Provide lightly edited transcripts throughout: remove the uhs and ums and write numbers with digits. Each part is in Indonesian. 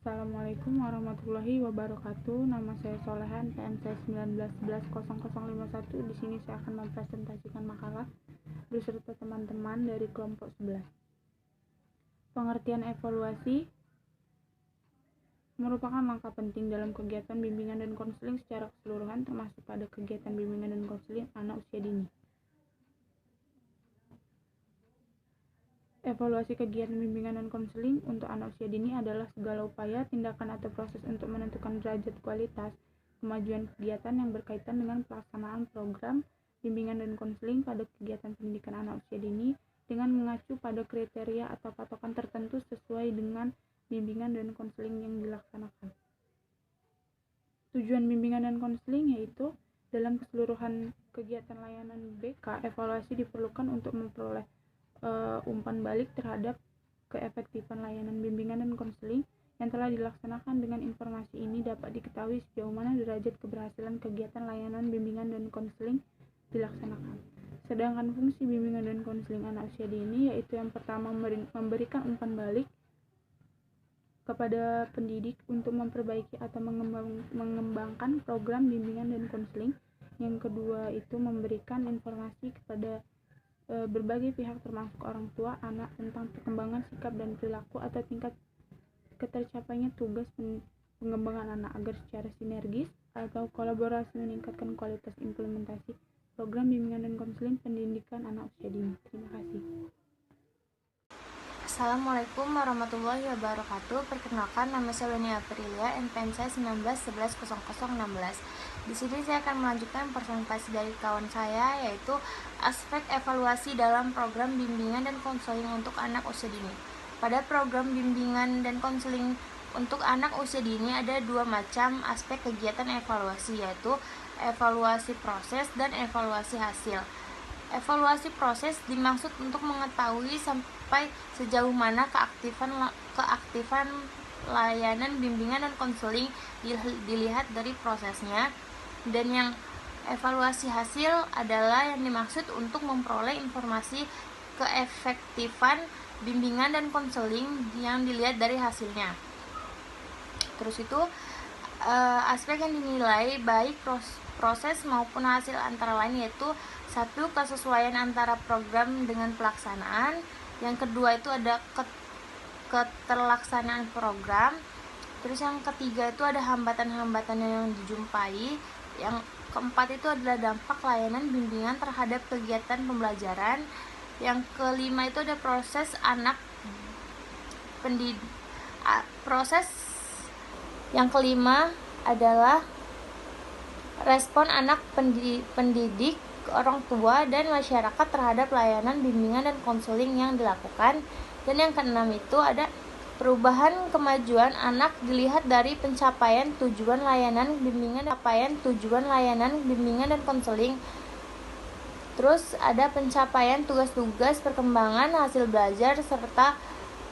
Assalamualaikum warahmatullahi wabarakatuh. Nama saya Solehan, PMC 19110051. Di sini saya akan mempresentasikan makalah beserta teman-teman dari kelompok 11. Pengertian evaluasi merupakan langkah penting dalam kegiatan bimbingan dan konseling secara keseluruhan, termasuk pada kegiatan bimbingan dan konseling anak usia dini. Evaluasi kegiatan bimbingan dan konseling untuk anak usia dini adalah segala upaya, tindakan, atau proses untuk menentukan derajat kualitas kemajuan kegiatan yang berkaitan dengan pelaksanaan program bimbingan dan konseling pada kegiatan pendidikan anak usia dini dengan mengacu pada kriteria atau patokan tertentu sesuai dengan bimbingan dan konseling yang dilaksanakan. Tujuan bimbingan dan konseling yaitu dalam keseluruhan kegiatan layanan BK, evaluasi diperlukan untuk memperoleh umpan balik terhadap keefektifan layanan bimbingan dan konseling yang telah dilaksanakan. Dengan informasi ini dapat diketahui sejauh mana derajat keberhasilan kegiatan layanan bimbingan dan konseling dilaksanakan. Sedangkan fungsi bimbingan dan konseling anak usia dini yaitu yang pertama memberikan umpan balik kepada pendidik untuk memperbaiki atau mengembangkan program bimbingan dan konseling. Yang kedua itu memberikan informasi kepada berbagai pihak termasuk orang tua anak tentang perkembangan sikap dan perilaku atau tingkat ketercapainya tugas pengembangan anak agar secara sinergis atau kolaborasi meningkatkan kualitas implementasi program bimbingan dan konseling pendidikan anak usia dini. Terima kasih. Assalamualaikum warahmatullahi wabarakatuh. Perkenalkan, nama saya Weni Aprilia, NPM saya 19110016. Di sini saya akan melanjutkan presentasi dari kawan saya, yaitu aspek evaluasi dalam program bimbingan dan konseling untuk anak usia dini. Pada program bimbingan dan konseling untuk anak usia dini ada dua macam aspek kegiatan evaluasi, yaitu evaluasi proses dan evaluasi hasil. Evaluasi proses dimaksud untuk mengetahui sampai sejauh mana keaktifan layanan bimbingan dan konseling dilihat dari prosesnya, dan yang evaluasi hasil adalah yang dimaksud untuk memperoleh informasi keefektifan bimbingan dan konseling yang dilihat dari hasilnya. Terus itu aspek yang dinilai baik proses maupun hasil antara lain yaitu satu, kesesuaian antara program dengan pelaksanaan. Yang kedua itu ada keterlaksanaan program. Terus yang ketiga itu ada hambatan-hambatan yang dijumpai. Yang keempat itu adalah dampak layanan bimbingan terhadap kegiatan pembelajaran. Yang kelima itu ada proses yang kelima adalah respon anak pendidik, orang tua, dan masyarakat terhadap layanan bimbingan dan konseling yang dilakukan. Dan yang keenam itu ada perubahan kemajuan anak dilihat dari pencapaian tujuan layanan bimbingan dan konseling. Terus ada pencapaian tugas-tugas perkembangan hasil belajar serta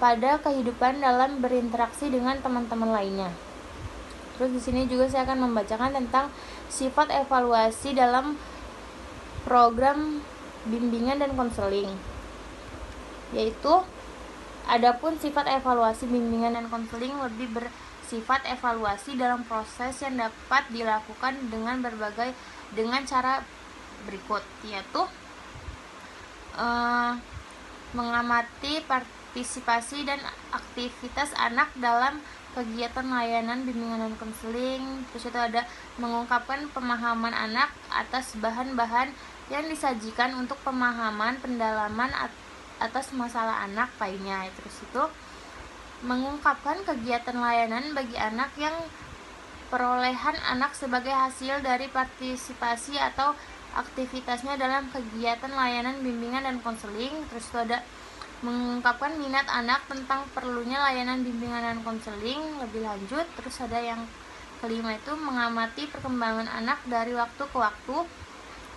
pada kehidupan dalam berinteraksi dengan teman-teman lainnya. Terus di sini juga saya akan membacakan tentang sifat evaluasi dalam program bimbingan dan konseling, yaitu adapun sifat evaluasi bimbingan dan konseling lebih bersifat evaluasi dalam proses yang dapat dilakukan dengan cara berikut, yaitu mengamati partisipasi dan aktivitas anak dalam kegiatan layanan bimbingan dan konseling. Terus itu ada mengungkapkan pemahaman anak atas bahan-bahan yang disajikan untuk pemahaman pendalaman atas masalah anak lainnya. Terus itu mengungkapkan kegiatan layanan bagi anak yang perolehan anak sebagai hasil dari partisipasi atau aktivitasnya dalam kegiatan layanan bimbingan dan konseling. Terus itu ada mengungkapkan minat anak tentang perlunya layanan bimbingan dan konseling lebih lanjut. Terus ada yang kelima itu mengamati perkembangan anak dari waktu ke waktu.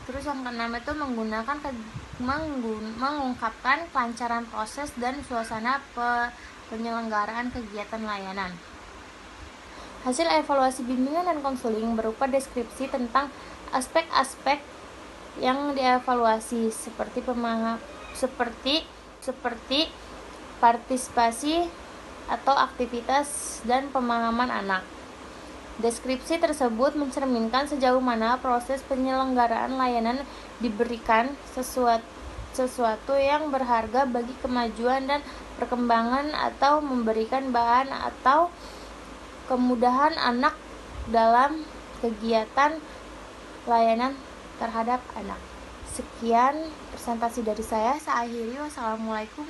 Terus yang keenam itu mengungkapkan kelancaran proses dan suasana penyelenggaraan kegiatan layanan. Hasil evaluasi bimbingan dan konseling berupa deskripsi tentang aspek-aspek yang dievaluasi seperti partisipasi atau aktivitas dan pemahaman anak. Deskripsi tersebut mencerminkan sejauh mana proses penyelenggaraan layanan diberikan sesuatu yang berharga bagi kemajuan dan perkembangan atau memberikan bahan atau kemudahan anak dalam kegiatan layanan terhadap anak. Sekian presentasi dari saya akhiri. Wassalamualaikum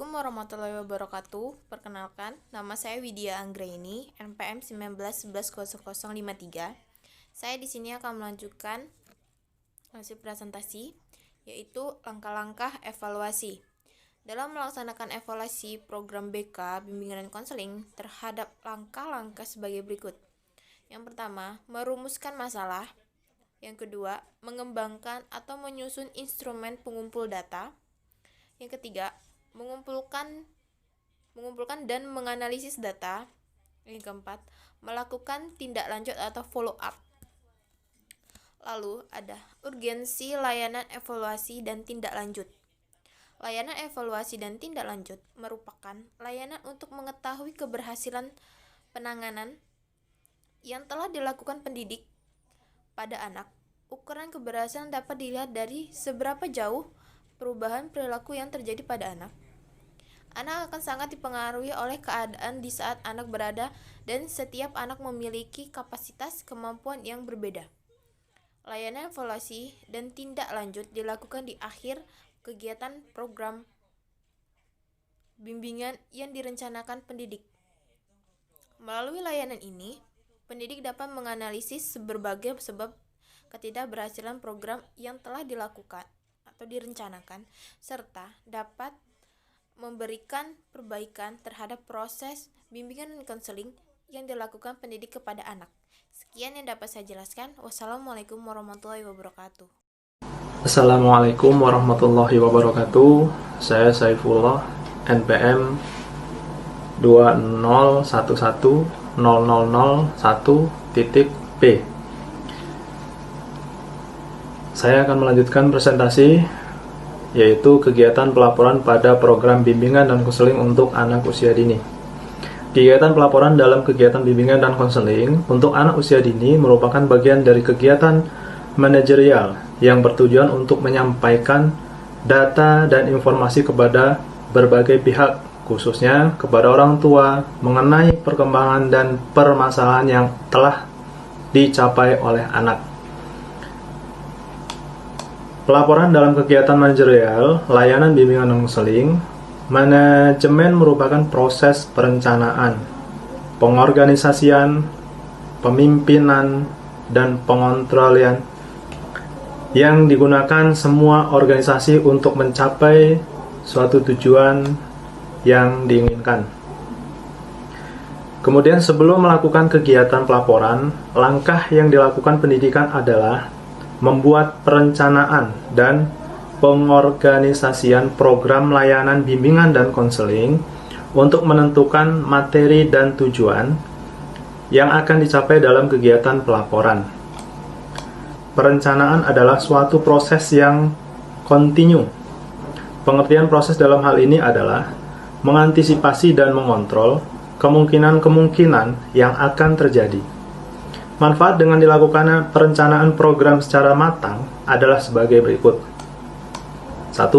warahmatullahi wabarakatuh. Perkenalkan, nama saya Widya Anggraini, NPM 19110053. Saya di sini akan melanjutkan hasil presentasi, yaitu langkah-langkah evaluasi. Dalam melaksanakan evaluasi program BK, bimbingan dan konseling terhadap langkah-langkah sebagai berikut. Yang pertama, merumuskan masalah. Yang kedua, mengembangkan atau menyusun instrumen pengumpul data. Yang ketiga, mengumpulkan dan menganalisis data. Yang keempat, melakukan tindak lanjut atau follow up. Lalu ada urgensi layanan evaluasi dan tindak lanjut. Layanan evaluasi dan tindak lanjut merupakan layanan untuk mengetahui keberhasilan penanganan yang telah dilakukan pendidik pada anak. Ukuran keberhasilan dapat dilihat dari seberapa jauh perubahan perilaku yang terjadi pada anak. Anak akan sangat dipengaruhi oleh keadaan di saat anak berada, dan setiap anak memiliki kapasitas kemampuan yang berbeda. Layanan evaluasi dan tindak lanjut dilakukan di akhir kegiatan program bimbingan yang direncanakan pendidik. Melalui layanan ini, pendidik dapat menganalisis berbagai sebab ketidakberhasilan program yang telah dilakukan atau direncanakan, serta dapat memberikan perbaikan terhadap proses bimbingan dan konseling yang dilakukan pendidik kepada anak. Sekian yang dapat saya jelaskan. Wassalamualaikum warahmatullahi wabarakatuh. Assalamualaikum warahmatullahi wabarakatuh. Saya Saifullah, NPM 20110001.p. Saya akan melanjutkan presentasi, yaitu kegiatan pelaporan pada program bimbingan dan konseling untuk anak usia dini. Kegiatan pelaporan dalam kegiatan bimbingan dan konseling untuk anak usia dini merupakan bagian dari kegiatan manajerial yang bertujuan untuk menyampaikan data dan informasi kepada berbagai pihak, khususnya kepada orang tua, mengenai perkembangan dan permasalahan yang telah dicapai oleh anak. Pelaporan dalam kegiatan manajerial, layanan bimbingan dan konseling, manajemen merupakan proses perencanaan, pengorganisasian, pemimpinan, dan pengontrolian yang digunakan semua organisasi untuk mencapai suatu tujuan yang diinginkan. Kemudian sebelum melakukan kegiatan pelaporan, langkah yang dilakukan pendidikan adalah membuat perencanaan dan pengorganisasian program layanan bimbingan dan konseling untuk menentukan materi dan tujuan yang akan dicapai dalam kegiatan pelaporan. Perencanaan adalah suatu proses yang kontinu. Pengertian proses dalam hal ini adalah mengantisipasi dan mengontrol kemungkinan-kemungkinan yang akan terjadi. Manfaat dengan dilakukannya perencanaan program secara matang adalah sebagai berikut. 1.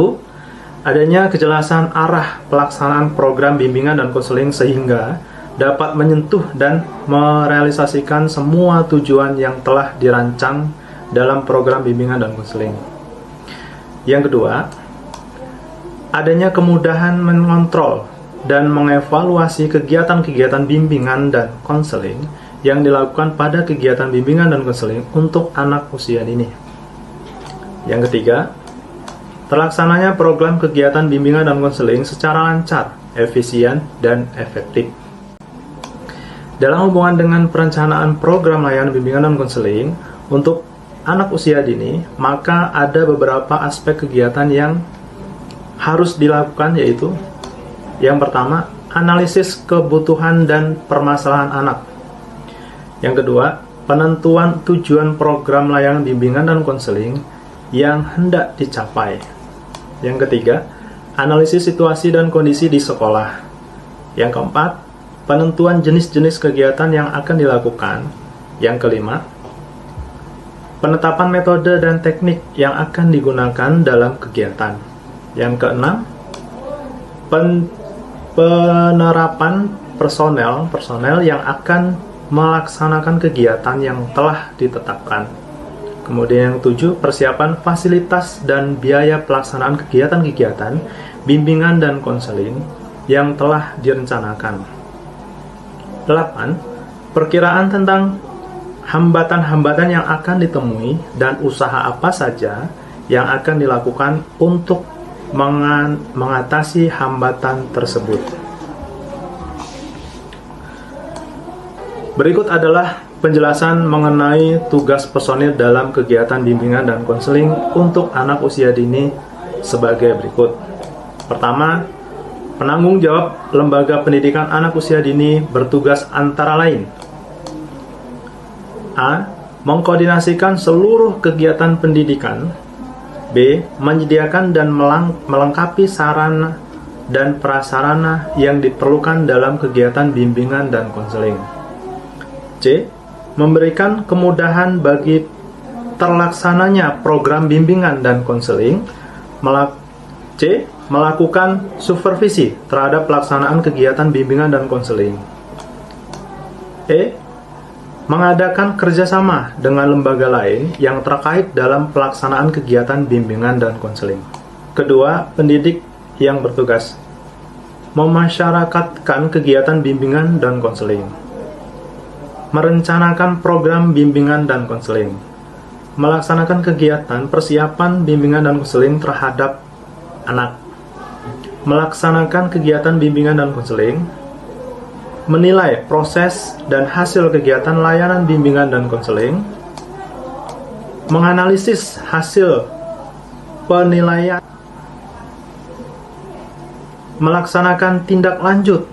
Adanya kejelasan arah pelaksanaan program bimbingan dan konseling sehingga dapat menyentuh dan merealisasikan semua tujuan yang telah dirancang dalam program bimbingan dan konseling. Yang kedua, adanya kemudahan mengontrol dan mengevaluasi kegiatan-kegiatan bimbingan dan konseling yang dilakukan pada kegiatan bimbingan dan konseling untuk anak usia dini. Yang ketiga, terlaksananya program kegiatan bimbingan dan konseling secara lancar, efisien, dan efektif. Dalam hubungan dengan perencanaan program layanan bimbingan dan konseling untuk anak usia dini, maka ada beberapa aspek kegiatan yang harus dilakukan, yaitu yang pertama, analisis kebutuhan dan permasalahan anak. Yang kedua, penentuan tujuan program layanan bimbingan dan konseling yang hendak dicapai. Yang ketiga, analisis situasi dan kondisi di sekolah. Yang keempat, penentuan jenis-jenis kegiatan yang akan dilakukan. Yang kelima, penetapan metode dan teknik yang akan digunakan dalam kegiatan. Yang keenam, penerapan personel yang akan melaksanakan kegiatan yang telah ditetapkan. Kemudian yang ketujuh, persiapan fasilitas dan biaya pelaksanaan kegiatan-kegiatan, bimbingan dan konseling yang telah direncanakan. 8. Perkiraan tentang hambatan-hambatan yang akan ditemui dan usaha apa saja yang akan dilakukan untuk mengatasi hambatan tersebut. Berikut adalah penjelasan mengenai tugas personil dalam kegiatan bimbingan dan konseling untuk anak usia dini sebagai berikut. Pertama, penanggung jawab lembaga pendidikan anak usia dini bertugas antara lain: A. Mengkoordinasikan seluruh kegiatan pendidikan. B. Menyediakan dan melengkapi sarana dan prasarana yang diperlukan dalam kegiatan bimbingan dan konseling. C. Memberikan kemudahan bagi terlaksananya program bimbingan dan konseling. C. Melakukan supervisi terhadap pelaksanaan kegiatan bimbingan dan konseling. E. Mengadakan kerjasama dengan lembaga lain yang terkait dalam pelaksanaan kegiatan bimbingan dan konseling. Kedua, pendidik yang bertugas memasyarakatkan kegiatan bimbingan dan konseling, merencanakan program bimbingan dan konseling, melaksanakan kegiatan persiapan bimbingan dan konseling terhadap anak, melaksanakan kegiatan bimbingan dan konseling, menilai proses dan hasil kegiatan layanan bimbingan dan konseling, menganalisis hasil penilaian, melaksanakan tindak lanjut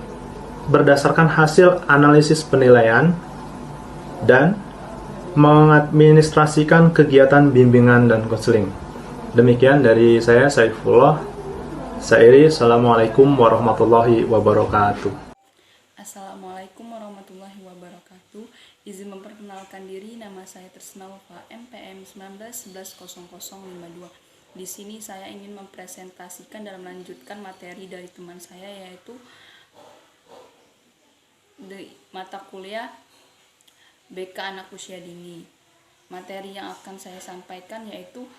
berdasarkan hasil analisis penilaian, dan mengadministrasikan kegiatan bimbingan dan konseling. Demikian dari saya, Saifullah. Sairi, Assalamualaikum warahmatullahi wabarakatuh. Assalamualaikum warahmatullahi wabarakatuh. Izin memperkenalkan diri, nama saya Tresna Wafa, MPM 19110052. Di sini saya ingin mempresentasikan dan melanjutkan materi dari teman saya, yaitu di mata kuliah BK Anak Usia Dini. Materi yang akan saya sampaikan yaitu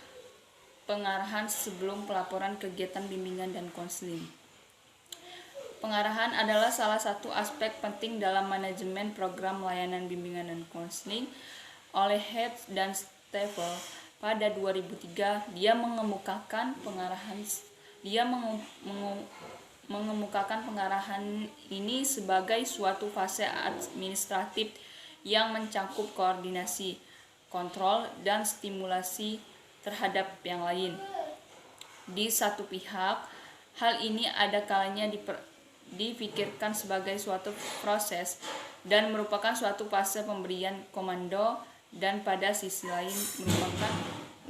pengarahan sebelum pelaporan kegiatan bimbingan dan konseling. Pengarahan adalah salah satu aspek penting dalam manajemen program layanan bimbingan dan konseling. Oleh Head dan Steffel pada 2003, dia mengemukakan pengarahan ini sebagai suatu fase administratif yang mencakup koordinasi, kontrol, dan stimulasi terhadap yang lain. Di satu pihak, hal ini ada kalanya dipikirkan sebagai suatu proses dan merupakan suatu fase pemberian komando, dan pada sisi lain merupakan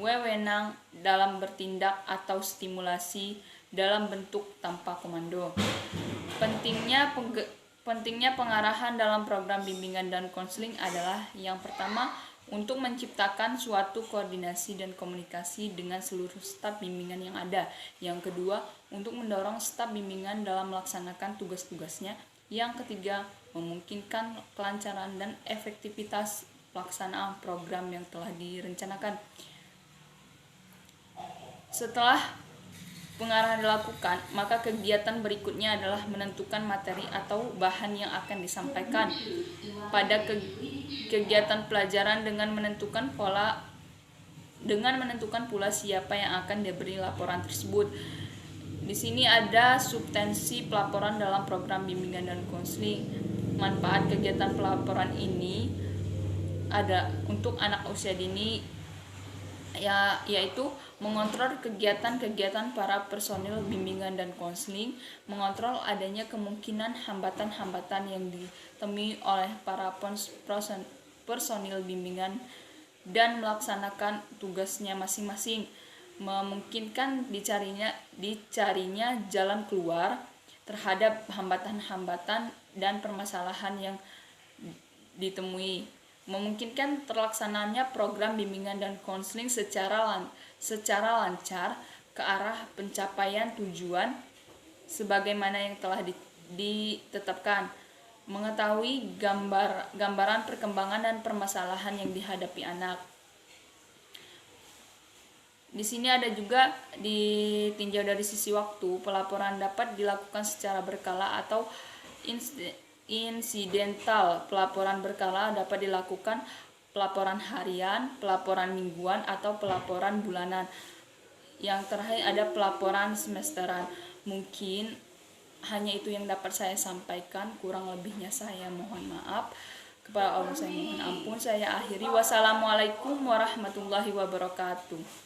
wewenang dalam bertindak atau stimulasi dalam bentuk tanpa komando. Pentingnya pengarahan dalam program bimbingan dan konseling adalah yang pertama, untuk menciptakan suatu koordinasi dan komunikasi dengan seluruh staf bimbingan yang ada. Yang kedua, untuk mendorong staf bimbingan dalam melaksanakan tugas-tugasnya. Yang ketiga, memungkinkan kelancaran dan efektivitas pelaksanaan program yang telah direncanakan. Setelah pengarahan dilakukan, maka kegiatan berikutnya adalah menentukan materi atau bahan yang akan disampaikan pada kegiatan pelajaran dengan menentukan pula siapa yang akan diberi laporan tersebut. Di sini ada substansi pelaporan dalam program bimbingan dan konseling. Manfaat kegiatan pelaporan ini ada untuk anak usia dini, yaitu mengontrol kegiatan-kegiatan para personil bimbingan dan konseling, mengontrol adanya kemungkinan hambatan-hambatan yang ditemui oleh para personil bimbingan dan melaksanakan tugasnya masing-masing, memungkinkan dicarinya jalan keluar terhadap hambatan-hambatan dan permasalahan yang ditemui, memungkinkan terlaksananya program bimbingan dan konseling secara lancar ke arah pencapaian tujuan sebagaimana yang telah ditetapkan, mengetahui gambaran perkembangan dan permasalahan yang dihadapi anak. Di sini ada juga ditinjau dari sisi waktu, pelaporan dapat dilakukan secara berkala atau insidental. Pelaporan berkala dapat dilakukan pelaporan harian, pelaporan mingguan, atau pelaporan bulanan. Yang terakhir ada pelaporan semesteran. Mungkin hanya itu yang dapat saya sampaikan, kurang lebihnya saya mohon maaf. Kepada Allah saya mohon ampun. Saya akhiri. Wassalamualaikum warahmatullahi wabarakatuh.